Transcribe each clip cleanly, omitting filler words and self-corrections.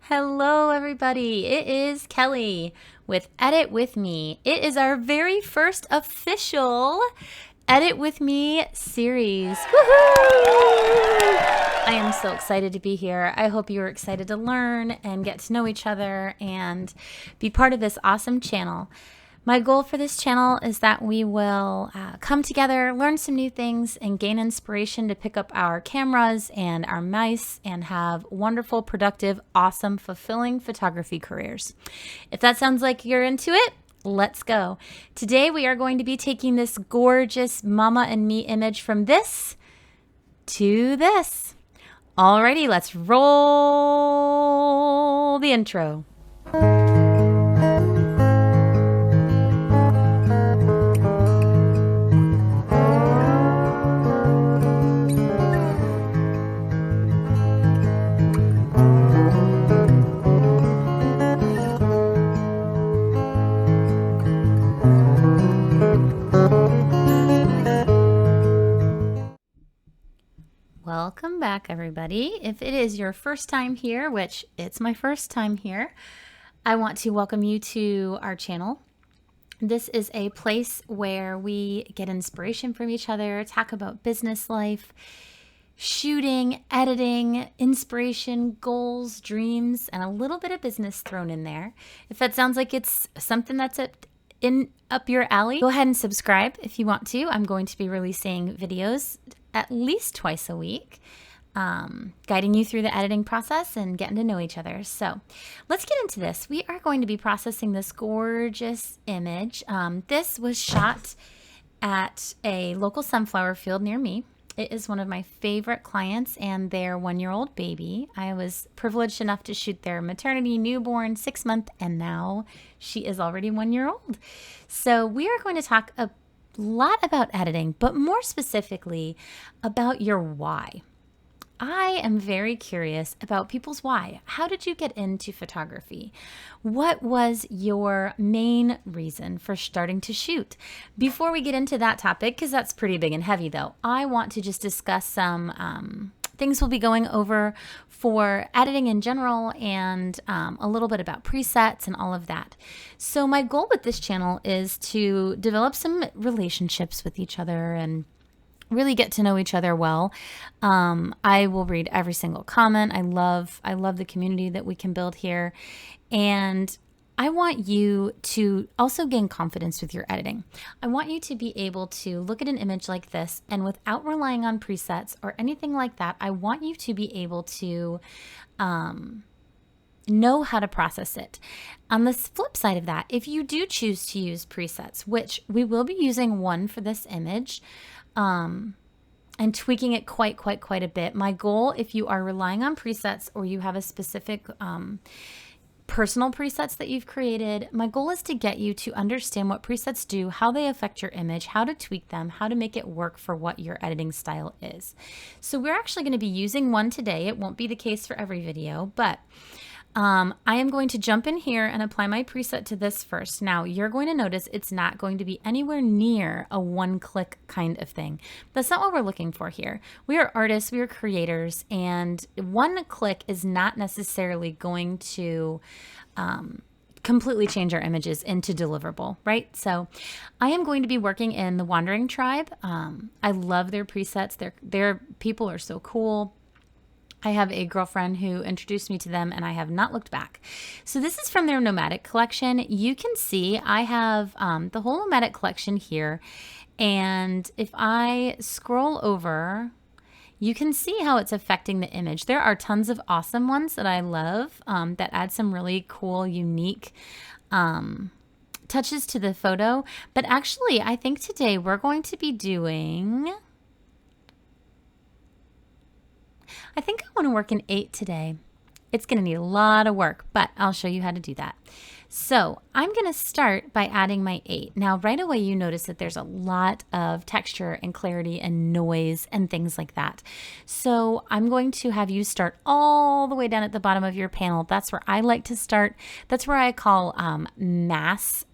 Hello, everybody. It is Kelly with Edit With Me. It is our very first official Edit With Me series. Woohoo! I am so excited to be here. I hope you are excited to learn and get to know each other and be part of this awesome channel. My goal for this channel is that we will come together, learn some new things, and gain inspiration to pick up our cameras and our mice and have wonderful, productive, awesome, fulfilling photography careers. If that sounds like you're into it, let's go. Today we are going to be taking this gorgeous mama and me image from this to this. Alrighty, let's roll the intro. Welcome back, everybody. If it is your first time here, which it's my first time here, I want to welcome you to our channel. This is a place where we get inspiration from each other, talk about business life, shooting, editing, inspiration, goals, dreams, and a little bit of business thrown in there. If that sounds like it's something that's up your alley, go ahead and subscribe if you want to. I'm going to be releasing videos at least twice a week, guiding you through the editing process and getting to know each other. So let's get into this. We are going to be processing this gorgeous image. This was shot at a local sunflower field near me. It is one of my favorite clients and their 1-year-old baby. I was privileged enough to shoot their maternity, newborn, 6-month, and now she is already 1 year old. So we are going to talk a lot about editing, but more specifically about your why. I am very curious about people's why. How did you get into photography? What was your main reason for starting to shoot? Before we get into that topic, because that's pretty big and heavy though, I want to just discuss some things we'll be going over for editing in general and a little bit about presets and all of that. So my goal with this channel is to develop some relationships with each other and really get to know each other well. I will read every single comment. I love the community that we can build here. And I want you to also gain confidence with your editing. I want you to be able to look at an image like this and without relying on presets or anything like that, I want you to be able to know how to process it. On the flip side of that, if you do choose to use presets, which we will be using one for this image, and tweaking it quite a bit. My goal, if you are relying on presets or you have a specific personal presets that you've created, my goal is to get you to understand what presets do, how they affect your image, how to tweak them, how to make it work for what your editing style is. So we're actually going to be using one today. It won't be the case for every video, but I am going to jump in here and apply my preset to this first. Now you're going to notice it's not going to be anywhere near a one-click kind of thing. That's not what we're looking for here. We are artists, we are creators, and one click is not necessarily going to completely change our images into deliverable, right? So I am going to be working in the Wandering Tribe. I love their presets. Their people are so cool. I have a girlfriend who introduced me to them and I have not looked back. So this is from their Nomadic collection. You can see I have the whole Nomadic collection here. And if I scroll over, you can see how it's affecting the image. There are tons of awesome ones that I love that add some really cool, unique touches to the photo. But actually, I think today we're going to be doing... I think I want to work in 8 today. It's going to need a lot of work, but I'll show you how to do that. So I'm going to start by adding my 8. Now, right away, you notice that there's a lot of texture and clarity and noise and things like that. So I'm going to have you start all the way down at the bottom of your panel. That's where I like to start. That's where I call mass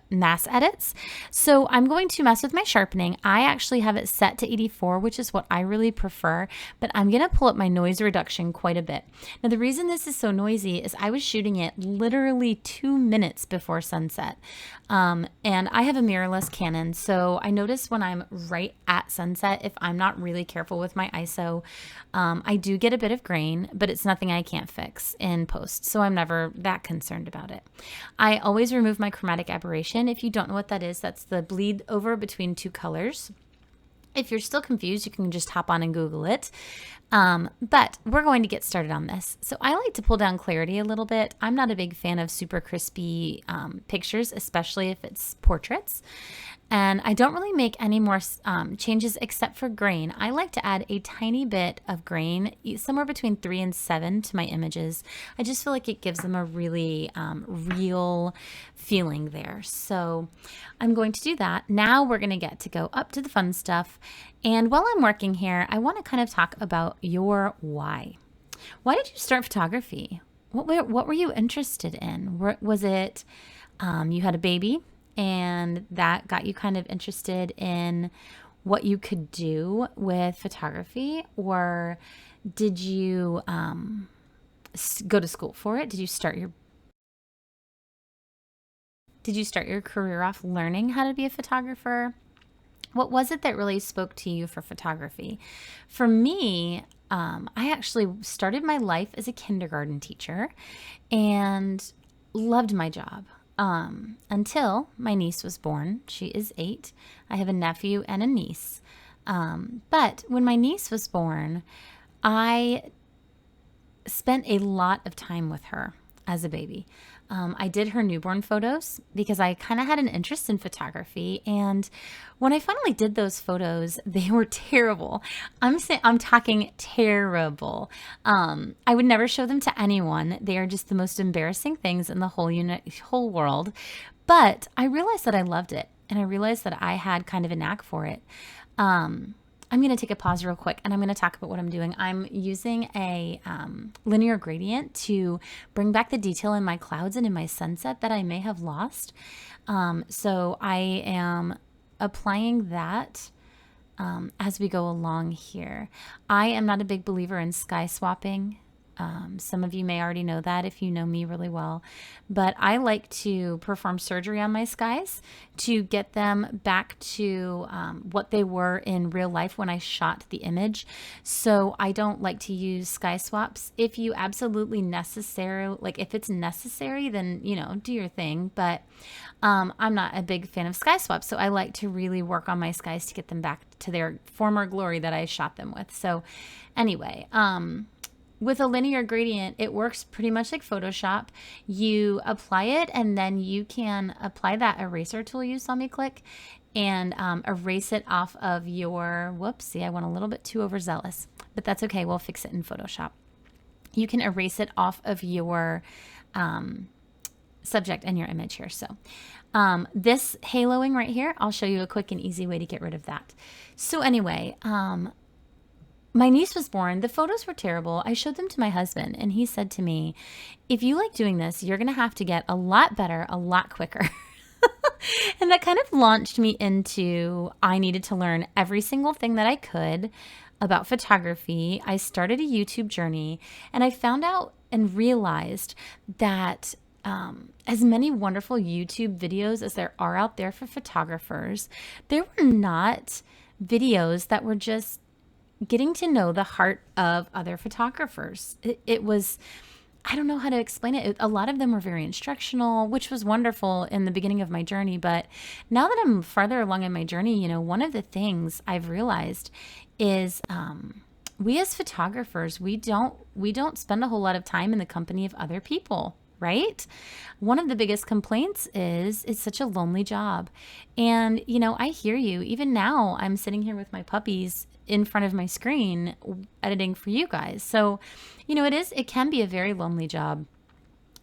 mass edits. So I'm going to mess with my sharpening. I actually have it set to 84, which is what I really prefer, but I'm going to pull up my noise reduction quite a bit. Now, the reason this is so noisy is I was shooting it literally 2 minutes before sunset. And I have a mirrorless Canon, so I notice when I'm right at sunset, if I'm not really careful with my ISO, I do get a bit of grain, but it's nothing I can't fix in post, so I'm never that concerned about it. I always remove my chromatic aberration. If you don't know what that is, that's the bleed over between two colors. If you're still confused, you can just hop on and Google it. But we're going to get started on this. So I like to pull down clarity a little bit. I'm not a big fan of super crispy pictures, especially if it's portraits. And I don't really make any more changes except for grain. I like to add a tiny bit of grain, somewhere between 3 and 7 to my images. I just feel like it gives them a really real feeling there. So I'm going to do that. Now we're going to get to go up to the fun stuff. And while I'm working here, I want to kind of talk about your why. Why did you start photography? What were you interested in? Was it you had a baby and that got you kind of interested in what you could do with photography? Or did you go to school for it? Did you start your career off learning how to be a photographer? What was it that really spoke to you for photography? For me, I actually started my life as a kindergarten teacher and loved my job until my niece was born. She is 8. I have a nephew and a niece. But when my niece was born, I spent a lot of time with her as a baby. I did her newborn photos because I kind of had an interest in photography. And when I finally did those photos, they were terrible. I'm talking terrible. I would never show them to anyone. They are just the most embarrassing things in the whole world. But I realized that I loved it. And I realized that I had kind of a knack for it. I'm going to take a pause real quick and I'm going to talk about what I'm doing. I'm using a linear gradient to bring back the detail in my clouds and in my sunset that I may have lost. So I am applying that as we go along here. I am not a big believer in sky swapping. Some of you may already know that if you know me really well, but I like to perform surgery on my skies to get them back to what they were in real life when I shot the image. So I don't like to use sky swaps. If you absolutely if it's necessary, then, do your thing. But I'm not a big fan of sky swaps. So I like to really work on my skies to get them back to their former glory that I shot them with. So anyway, with a linear gradient, it works pretty much like Photoshop. You apply it and then you can apply that eraser tool you saw me click and erase it off of your, I went a little bit too overzealous, but that's okay. We'll fix it in Photoshop. You can erase it off of your subject and your image here. So this haloing right here, I'll show you a quick and easy way to get rid of that. So anyway, my niece was born. The photos were terrible. I showed them to my husband and he said to me, if you like doing this, you're going to have to get a lot better, a lot quicker. And that kind of launched me into, I needed to learn every single thing that I could about photography. I started a YouTube journey and I found out and realized that as many wonderful YouTube videos as there are out there for photographers, there were not videos that were just getting to know the heart of other photographers. It was, I don't know how to explain it. A lot of them were very instructional, which was wonderful in the beginning of my journey. But now that I'm farther along in my journey, one of the things I've realized is we as photographers, we don't spend a whole lot of time in the company of other people. Right? One of the biggest complaints is it's such a lonely job. And, I hear you. Even now, I'm sitting here with my puppies in front of my screen editing for you guys. So, it can be a very lonely job.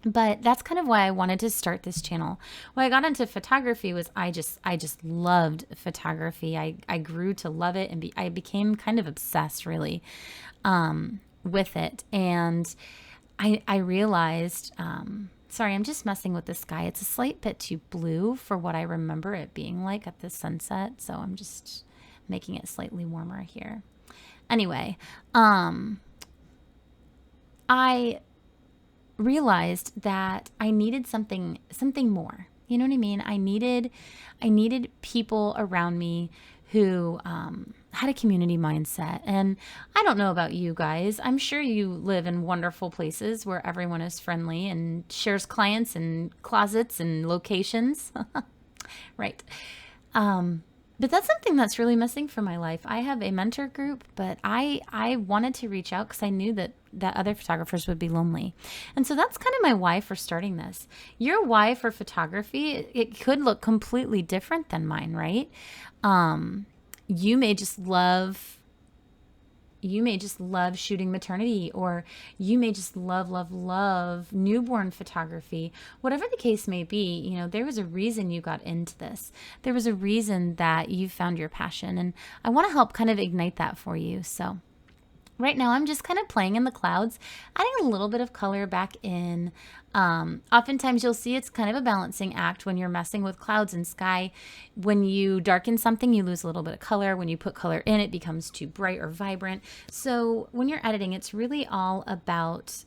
But that's kind of why I wanted to start this channel. When I got into photography was I just loved photography. I grew to love it and I became kind of obsessed really with it. And I realized Sorry, I'm just messing with the sky. It's a slight bit too blue for what I remember it being like at the sunset. So I'm just making it slightly warmer here. Anyway, I realized that I needed something more. You know what I mean? I needed people around me who had a community mindset. And I don't know about you guys. I'm sure you live in wonderful places where everyone is friendly and shares clients and closets and locations. Right. But that's something that's really missing from my life. I have a mentor group, but I wanted to reach out because I knew that other photographers would be lonely. And so that's kind of my why for starting this. Your why for photography, it could look completely different than mine, right? You may just love shooting maternity, or you may just love newborn photography. Whatever the case may be, you know, there was a reason you got into this. There was a reason that you found your passion, and I want to help kind of ignite that for you. So right now I'm just kind of playing in the clouds, adding a little bit of color back in. Oftentimes you'll see it's kind of a balancing act when you're messing with clouds and sky. When you darken something, you lose a little bit of color. When you put color in, it becomes too bright or vibrant. So when you're editing, it's really all about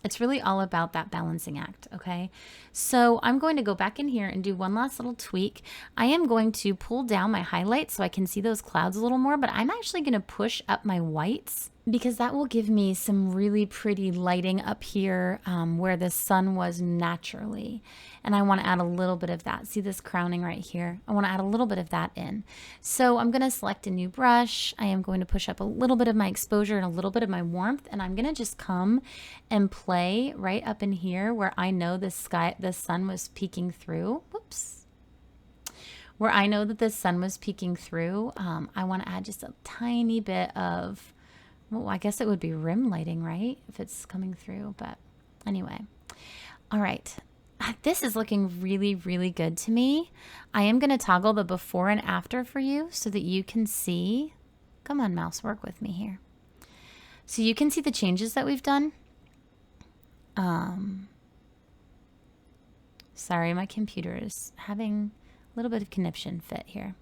that balancing act, okay? So I'm going to go back in here and do one last little tweak. I am going to pull down my highlights so I can see those clouds a little more, but I'm actually going to push up my whites because that will give me some really pretty lighting up here where the sun was naturally. And I want to add a little bit of that. See this crowning right here? I want to add a little bit of that in. So I'm going to select a new brush. I am going to push up a little bit of my exposure and a little bit of my warmth. And I'm going to just come and play right up in here where I know the sun was peeking through. Whoops. Where I know that the sun was peeking through, I want to add just a tiny bit of, well, I guess it would be rim lighting, right? If it's coming through, but anyway. All right. This is looking really, really good to me. I am going to toggle the before and after for you so that you can see. Come on, mouse, work with me here. So you can see the changes that we've done. Sorry, my computer is having a little bit of conniption fit here.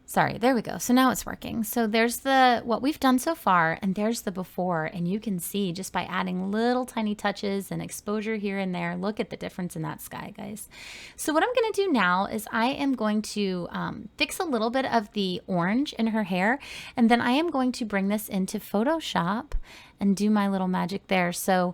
Sorry, there we go. So now it's working. So there's what we've done so far, and there's the before, and you can see just by adding little tiny touches and exposure here and there, look at the difference in that sky, guys. So what I'm going to do now is I am going to fix a little bit of the orange in her hair, and then I am going to bring this into Photoshop and do my little magic there. So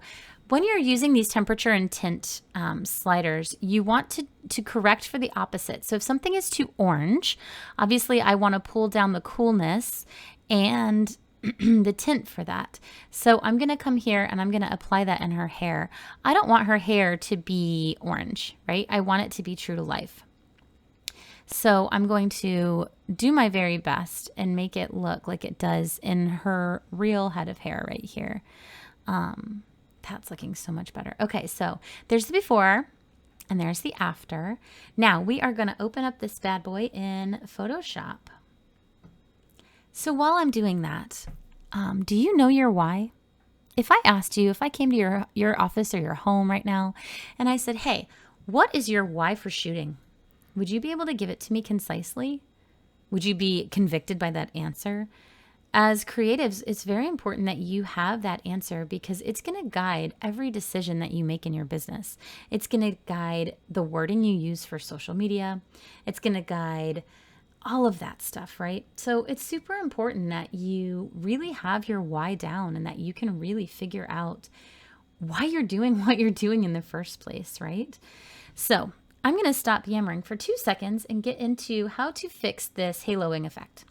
when you're using these temperature and tint sliders, you want to correct for the opposite. So if something is too orange, obviously I want to pull down the coolness and the tint for that. So I'm going to come here and I'm going to apply that in her hair. I don't want her hair to be orange, right? I want it to be true to life. So I'm going to do my very best and make it look like it does in her real head of hair right here. That's looking so much better. Okay, so there's the before and there's the after. Now we are going to open up this bad boy in Photoshop. So while I'm doing that, do you know your why? If I asked you, if I came to your office or your home right now and I said, hey, what is your why for shooting? Would you be able to give it to me concisely? Would you be convicted by that answer? As creatives, it's very important that you have that answer because it's going to guide every decision that you make in your business. It's going to guide the wording you use for social media. It's going to guide all of that stuff, right? So it's super important that you really have your why down and that you can really figure out why you're doing what you're doing in the first place, right? So I'm going to stop yammering for 2 seconds and get into how to fix this haloing effect.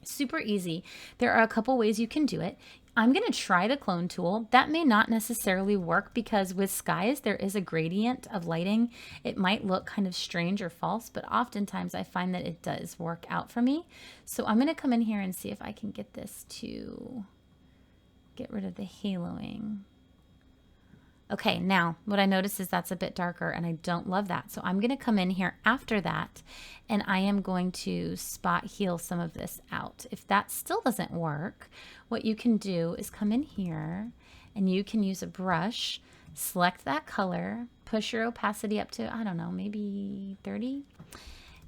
Super easy. There are a couple ways you can do it. I'm going to try the clone tool. That may not necessarily work because with skies, there is a gradient of lighting. It might look kind of strange or false, but oftentimes I find that it does work out for me. So I'm going to come in here and see if I can get this to get rid of the haloing. Okay, now what I notice is that's a bit darker and I don't love that. So I'm going to come in here after that and I am going to spot heal some of this out. If that still doesn't work, what you can do is come in here and you can use a brush, select that color, push your opacity up to, I don't know, maybe 30.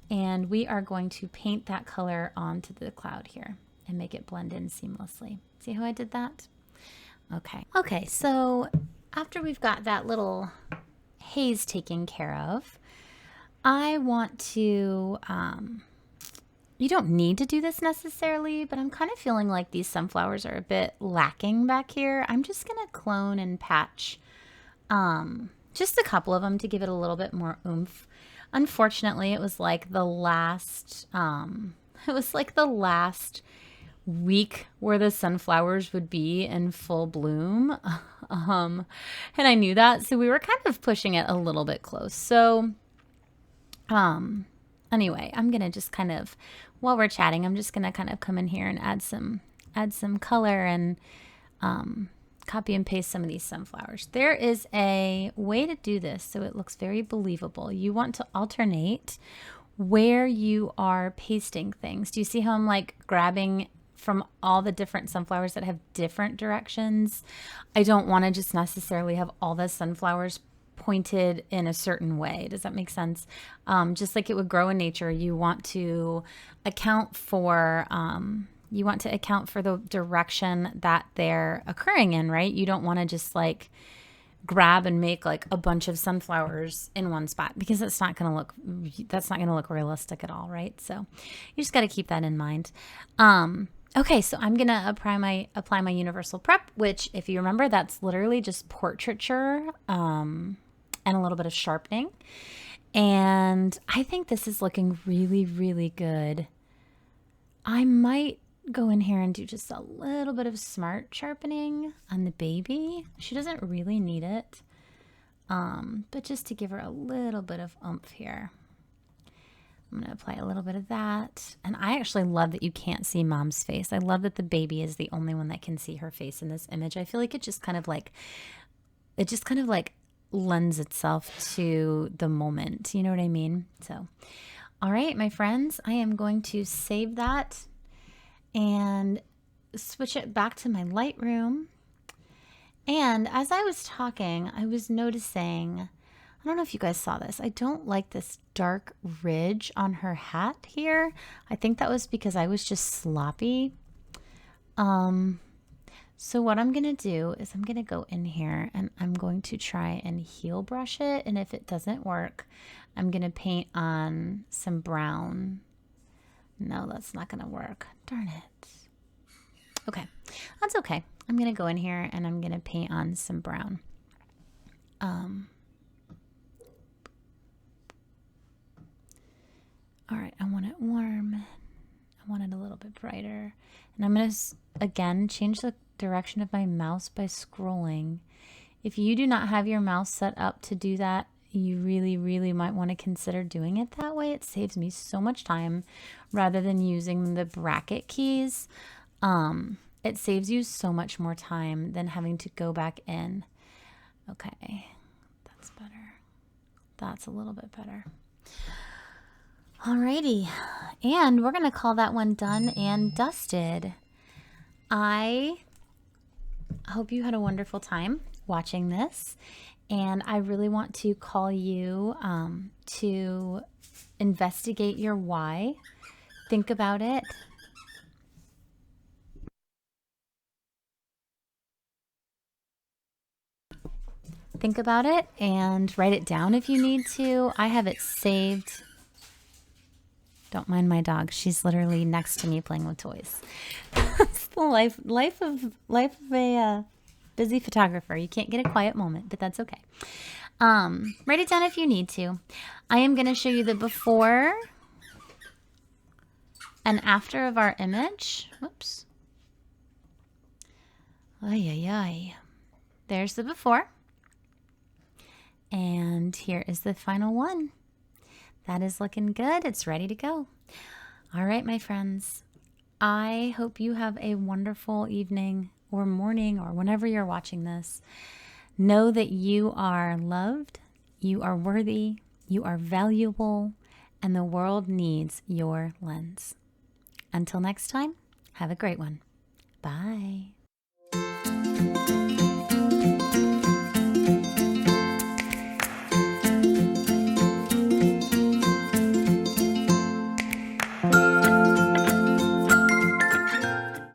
And we are going to paint that color onto the cloud here and make it blend in seamlessly. See how I did that? Okay. Okay, so after we've got that little haze taken care of, I want to, you don't need to do this necessarily, but I'm kind of feeling like these sunflowers are a bit lacking back here. I'm just going to clone and patch just a couple of them to give it a little bit more oomph. Unfortunately, it was like the last, week where the sunflowers would be in full bloom. And I knew that, so we were kind of pushing it a little bit close. So, anyway, I'm going to just kind of, while we're chatting, I'm just going to kind of come in here and add some color and, copy and paste some of these sunflowers. There is a way to do this so it looks very believable. You want to alternate where you are pasting things. Do you see how I'm like grabbing from all the different sunflowers that have different directions? I don't want to just necessarily have all the sunflowers pointed in a certain way. Does that make sense? Just like it would grow in nature, you want to account for the direction that they're occurring in, right? You don't want to just like grab and make like a bunch of sunflowers in one spot, because that's not going to look realistic at all, right? So you just got to keep that in mind. Okay, so I'm going to apply my universal prep, which, if you remember, that's literally just portraiture and a little bit of sharpening. And I think this is looking really, really good. I might go in here and do just a little bit of smart sharpening on the baby. She doesn't really need it, but just to give her a little bit of oomph here. I'm going to apply a little bit of that. And I actually love that you can't see mom's face. I love that the baby is the only one that can see her face in this image. I feel like it just kind of like lends itself to the moment. You know what I mean? So, all right, my friends, I am going to save that and switch it back to my Lightroom. And as I was talking, I was noticing, I don't know if you guys saw this, I don't like this dark ridge on her hat here. I think that was because I was just sloppy. So what I'm going to do is I'm going to go in here and I'm going to try and heel brush it. And if it doesn't work, I'm going to paint on some brown. No, that's not going to work. Darn it. Okay, that's okay. I'm going to go in here and I'm going to paint on some brown. All right, I want it warm. I want it a little bit brighter. And I'm going to, again, change the direction of my mouse by scrolling. If you do not have your mouse set up to do that, you really, really might want to consider doing it that way. It saves me so much time rather than using the bracket keys. It saves you so much more time than having to go back in. Okay, that's better. That's a little bit better. Alrighty, and we're gonna call that one done and dusted. I hope you had a wonderful time watching this, and I really want to call you to investigate your why. Think about it. Think about it and write it down if you need to. I have it saved. Don't mind my dog. She's literally next to me playing with toys. It's the life of a busy photographer. You can't get a quiet moment, but that's okay. Write it down if you need to. I am going to show you the before and after of our image. Whoops. Ay, ay, ay. There's the before. And here is the final one. That is looking good. It's ready to go. All right, my friends. I hope you have a wonderful evening or morning or whenever you're watching this. Know that you are loved, you are worthy, you are valuable, and the world needs your lens. Until next time, have a great one. Bye.